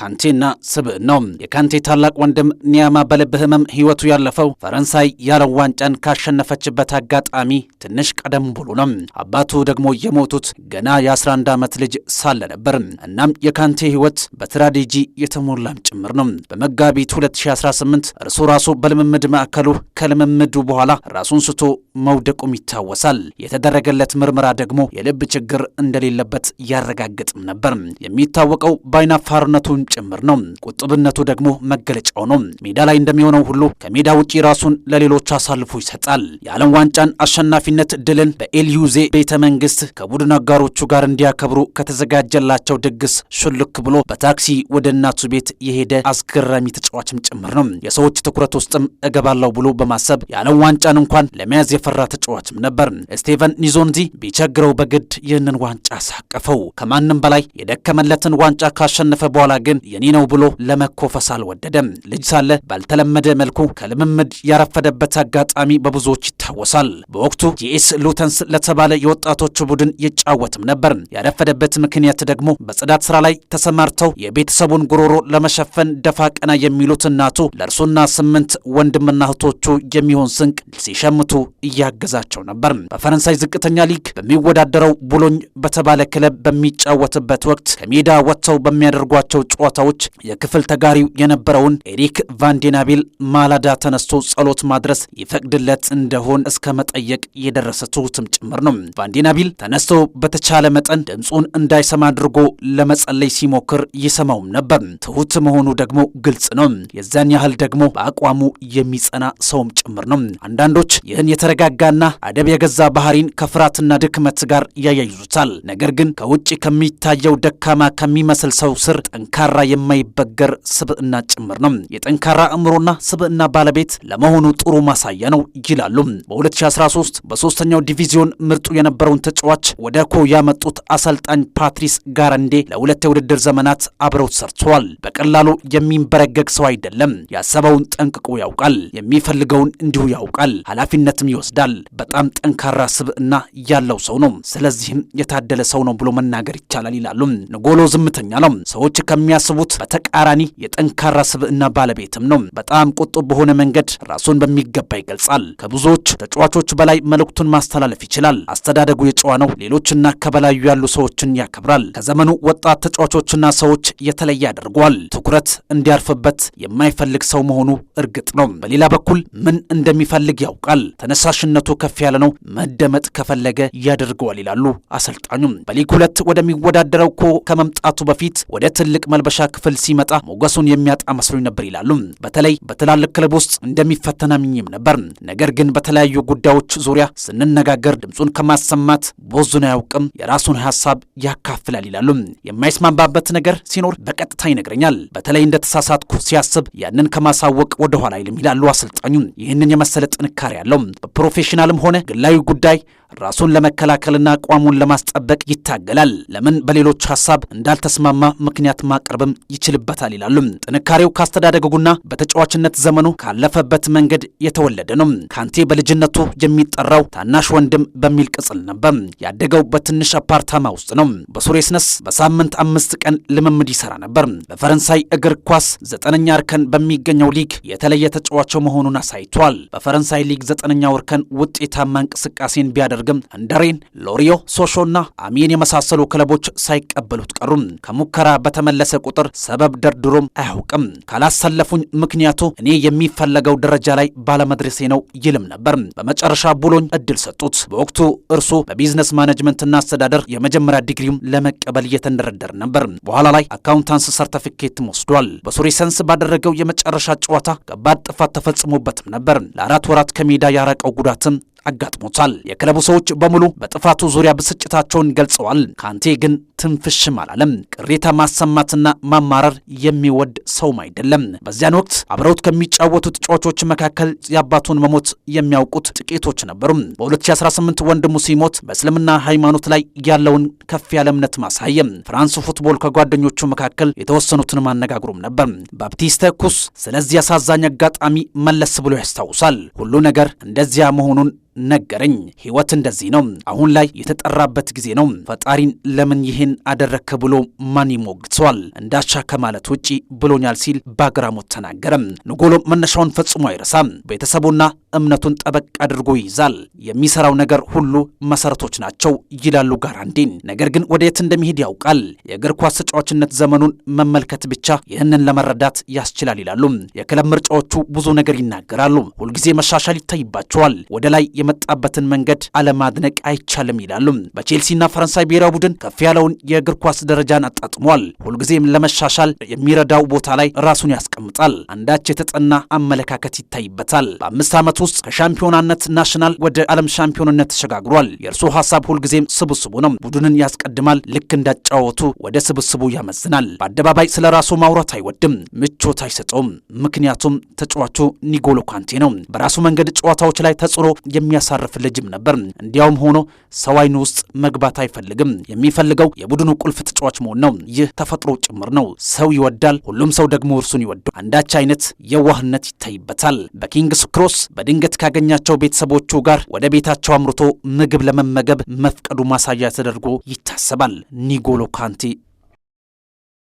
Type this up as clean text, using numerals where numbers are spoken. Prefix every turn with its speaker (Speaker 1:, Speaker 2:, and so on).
Speaker 1: ካንቴና ስብዕናው። የካንቴ ታላቅ ወንድም ኒያማ በልብ ህመም ህይወቱ ያለፈው ፈረንሳይ የዓለም ዋንጫን ካሸነፈችበት አጋጣሚ ትንሽ ቀደም ብሎ ነው። አባቱ ደግሞ የሞቱት ገና የ11 ዓመት ልጅ ሳለ ነበር። እናም የካንቴ ህይወት በትራጀዲ የተሞላም ጭምር ነው። በመጋቢት 2018 እርሱ ራሱ በልምምድ ማዕከሉ ከልምምዱ በኋላ ራሱን ስቶ መውደቁም ይታወሳል። የተደረገለት ምርመራ ደግሞ የልብ ችግር እንደሌለበት ያረጋግጥም ነበር። የሚታወቀው ባይናፋርነቱን ጭምር ነው። ቁጥብነቱ ደግሞ መገለጫው ነው። ሜዳ ላይ እንደሚሆነው ሁሉ ከሜዳ ውጪ ራሱን ለሌሎች አሳልፎ ይሰጣል። የዓለም ዋንጫን አሸናፊነት ድልን በኤልዩዜ ቤተ መንግስት ከቡድን አጋሮቹ ጋር እንዲያከብሩ ከተዘጋጀላቸው ድግስ ሹልክ ብሎ በታክሲ ወደ እናቱ ቤት የሄደ አስገራሚ ተጫዋችም ጭምር ነው። የሰዎች ትኩረት ውስጥም እገባለሁ ብሎ በማሰብ የዓለም ዋንጫን እንኳን ለመያዝ የፈራ ተጫዋችም ነበር። ስቴቨን ኒዞንዚ ቢቸግረው በግድ ይህንን ዋንጫ ሳቀፈው። ከማንም በላይ የደከመለትን ዋንጫ ካሸነፈ በኋላ ግን የኔ ነው ብሎ ለመኮፈስ አልወደደም። ልጅ ሳለ ባልተለመደ መልኩ ከልምምድ ያረፈደበት አጋጣሚ በብዙዎች ይታወሳል። በወቅቱ ጂኤስ ሉተንስ ለተባለ የወጣቶች ቡድን ይጫወትም ነበር። ያረፈደበት ምክንያት ደግሞ በጽዳት ስራ ላይ ተሰማርተው የቤተሰቡን ጉሮሮ ለመሸፈን ደፋ ቀና የሚሉት እናቱ ለእርሱና 8 ወንድምና እህቶቹ የሚሆን ስንቅ ሲሸምቱ እያገዛቸው ነበር። በፈረንሳይ ዝቅተኛ ሊግ በሚወዳደረው ቡሎኝ በተባለ ክለብ በሚጫወትበት ወቅት ከሜዳ ወጥተው በሚያደርጓቸው ጨዋታዎች የክፍል ተጋሪው የነበረውን ኤሪክ ቫንዴናቤል ማላዳ ተነስቶ ጸሎት ማድረስ ይፈቅድለት እንደሆን እስከ መጠየቅ የደረሰ ትሁትም ጭምር ነው። ቫንዴናቤል ተነስቶ በተቻለ መጠን ድምፁን እንዳይሰማ አድርጎ ለመጸለይ ሲሞክር ይሰማውም ነበር። ትሁት መሆኑ ደግሞ ግልጽ ነው። የዛን ያህል ደግሞ በአቋሙ የሚጸና ሰውም ጭምር ነው። አንዳንዶች ይህን የተረጋጋና አደብ የገዛ ባህሪን ከፍርሃትና ድክመት ጋር ያያይዙታል። ነገር ግን ከውጭ ከሚታየው ደካማ ከሚመስል ሰው ስር ጠንካራ የማይበገር ስብዕና ጭምር ነው። የጠንካራ አእምሮና ስብዕና ባለቤት ለመሆኑ ጥሩ ማሳያ ነው ይላሉ። በ2013 በሶስተኛው ዲቪዚዮን ምርጡ የነበረውን ተጫዋች ወደ ኮ ያመጡት አሰልጣኝ ፓትሪስ ጋራንዴ ለሁለት የውድድር ዘመናት አብረውት ሰርተዋል። በቀላሉ የሚንበረገግ ሰው አይደለም። ያሰበውን ጠንቅቆ ያውቃል። የሚፈልገውን እንዲሁ ያውቃል። ኃላፊነትም ይወስዳል። በጣም ጠንካራ ስብዕና ያለው ሰው ነው። ስለዚህም የታደለ ሰው ነው ብሎ መናገር ይቻላል ይላሉ። ንጎሎ ዝምተኛ ነው። ሰዎች ከሚያስቡት በተቃራኒ የጠንካራ ስብዕና ባለቤትም ነው። በጣም ቁጡብ በሆነ መንገድ ራሱን በሚገባ ይገልጻል። ከብዙዎች ተጫዋቾች በላይ መልእክቱን ማስተላለፍ ይችላል። አስተዳደጉ የጨዋ ነው። ሌሎችና ከበላዩ ያሉ ሰዎችን ያከብራል። ከዘመኑ ወጣት ተጫዋቾችና ሰዎች የተለየ ያደርገዋል። ትኩረት እንዲያርፍበት የማይፈልግ ሰው መሆኑ እርግጥ ነው። በሌላ በኩል ምን እንደሚፈልግ ያውቃል። ተነሳሽነቱ ከፍ ያለ ነው። መደመጥ ከፈለገ ያደርገዋል ይላሉ አሰልጣኙም። በሊግ 2 ወደሚወዳደረው ኮ ከመምጣቱ በፊት ወደ ትልቅ መልበሻ ክፍል ሲመጣ ሞገሱን የሚያጣ መስሎኝ ነበር ይላሉ። በተለይ በትላልቅ ክለብ ውስጥ እንደሚፈተን አምኜም ነበር። ነገር ግን በተለያዩ ጉዳዮች ዙሪያ ስንነጋገር ድምፁን ከማሰማት ቦዙን አያውቅም። የራሱን ሐሳብ ያካፍላል ይላሉ። የማይስማማበት ነገር ሲኖር በቀጥታ ይነግረኛል። በተለይ እንደተሳሳትኩ ሲያስብ ያንን ከማሳወቅ ወደ ኋላ አይልም ይላሉ አሰልጣኙ። ይህንን የመሰለ ጥንካሬ ያለው በፕሮፌሽናልም ሆነ ግላዊ ጉዳይ ራሱን ለመከላከልና አቋሙን ለማስጠበቅ ይታገላል። ለምን በሌሎች ሐሳብ እንዳልተስማማ ምክንያት ማቅረብም ይችልበታል ይላሉ። ጥንካሬው ካስተዳደጉና በተጫዋችነት ዘመኑ ካለፈበት መንገድ የተወለደ ነው። ካንቴ በልጅነቱ የሚጠራው ታናሽ ወንድም በሚል ቅጽል ነበር። ያደገው በትንሽ አፓርታማ ውስጥ ነው። በሱሬስነስ በሳምንት 5 ቀን ልምምድ ይሰራ ነበር። በፈረንሳይ እግር ኳስ 9ኛ እርከን በሚገኘው ሊግ የተለየ ተጫዋች መሆኑን አሳይቷል። በፈረንሳይ ሊግ 9ኛው እርከን ውጤታማ እንቅስቃሴን ቢያደርግ እንደ ሬን፣ ሎሪዮ፣ ሶሾና አሚን የመሳሰሉ ክለቦች ሳይቀበሉት ቀሩ። ከሙከራ በተመለሰ ቁጥር ሰበብ ደርድሮም አያውቅም። ካላሰለፉኝ ምክንያቱ እኔ የሚፈለገው ደረጃ ላይ ባለመድረሴ ነው ይልም ነበር። በመጨረሻ ቡሎኝ እድል ሰጡት። በወቅቱ እርሱ በቢዝነስ ማኔጅመንትና አስተዳደር የመጀመሪያ ዲግሪውን ለመቀበል እየተንደረደረ ነበር። በኋላ ላይ አካውንታንስ ሰርቲፊኬትም ወስዷል። በሱሬሰንስ ባደረገው የመጨረሻ ጨዋታ ከባድ ጥፋት ተፈጽሞበትም ነበር። ለ4 ወራት ከሜዳ ያራቀው ጉዳትም አጋጥሞታል። የክለቡ ሰዎች በሙሉ በጥፋቱ ዙሪያ ብስጭታቸውን ገልጸዋል። ካንቴ ግን ትንፍሽም አላለም። ቅሬታ ማሰማትና ማማረር የሚወድ ሰውም አይደለም። በዚያን ወቅት አብረውት ከሚጫወቱ ተጫዋቾች መካከል የአባቱን መሞት የሚያውቁት ጥቂቶች ነበሩ። በ2018 ወንድሙ ሲሞት በእስልምና ሃይማኖት ላይ ያለውን ከፍ ያለ እምነት ማሳየም። ፍራንስ ፉትቦል ከጓደኞቹ መካከል የተወሰኑትን ማነጋግሩም ነበር። ባፕቲስተ ኩስ ስለዚህ አሳዛኝ አጋጣሚ መለስ ብሎ ያስታውሳል። ሁሉ ነገር እንደዚያ መሆኑን ነገረኝ። ህይወት እንደዚህ ነው። አሁን ላይ የተጠራበት ጊዜ ነው። ፈጣሪን ለምን ይህን አደረከ ብሎ ማን ይሞግተዋል እንዳቻ ከማለት ውጪ ብሎኛል ሲል በአግራሞት ተናገረ። ንጎሎ መነሻውን ፈጽሞ አይረሳም። ቤተሰቡና እምነቱን ጠበቅ አድርጎ ይይዛል። የሚሰራው ነገር ሁሉ መሰረቶች ናቸው ይላሉ ጋራንዲን። ነገር ግን ወደየት እንደሚሄድ ያውቃል። የእግር ኳስ ተጫዋችነት ዘመኑን መመልከት ብቻ ይህንን ለመረዳት ያስችላል ይላሉ። የክለብ ምርጫዎቹ ብዙ ነገር ይናገራሉ። ሁልጊዜ መሻሻል ይታይባቸዋል። ወደ ላይ የመጣበትን መንገድ አለማድነቅ አይቻልም ይላሉ። በቼልሲና ፈረንሳይ ብሔራዊ ቡድን ከፍ ያለውን የእግር ኳስ ደረጃን አጣጥሟል። ሁልጊዜም ለመሻሻል የሚረዳው ቦታ ላይ ራሱን ያስቀምጣል። አንዳች የተጠና አመለካከት ይታይበታል። በ5 ዓመት ውስጥ ከሻምፒዮናነት ናሽናል ወደ ዓለም ሻምፒዮንነት ተሸጋግሯል። የእርሱ ሐሳብ ሁልጊዜም ስብስቡ ነው። ቡድንን ያስቀድማል። ልክ እንዳጫወቱ ወደ ስብስቡ ያመዝናል። በአደባባይ ስለ ራሱ ማውራት አይወድም። ምቾት አይሰጠውም። ምክንያቱም ተጫዋቹ ኒጎሎ ካንቴ ነው። በራሱ መንገድ ጨዋታዎች ላይ ተጽዕኖ የሚያሳርፍ ልጅም ነበር። እንዲያውም ሆኖ ሰው አይኑ ውስጥ መግባት አይፈልግም። የሚፈልገው የቡድኑ ቁልፍ ተጫዋች መሆን ነው። ይህ ተፈጥሮ ጭምር ነው። ሰው ይወዳል፣ ሁሉም ሰው ደግሞ እርሱን ይወዳል። አንዳች አይነት የዋህነት ይታይበታል። በኪንግስ ክሮስ በድንገት ካገኛቸው ቤተሰቦቹ ጋር ወደ ቤታቸው አምርቶ ምግብ ለመመገብ መፍቀዱ ማሳያ ተደርጎ ይታሰባል። ኒጎሎ ካንቴ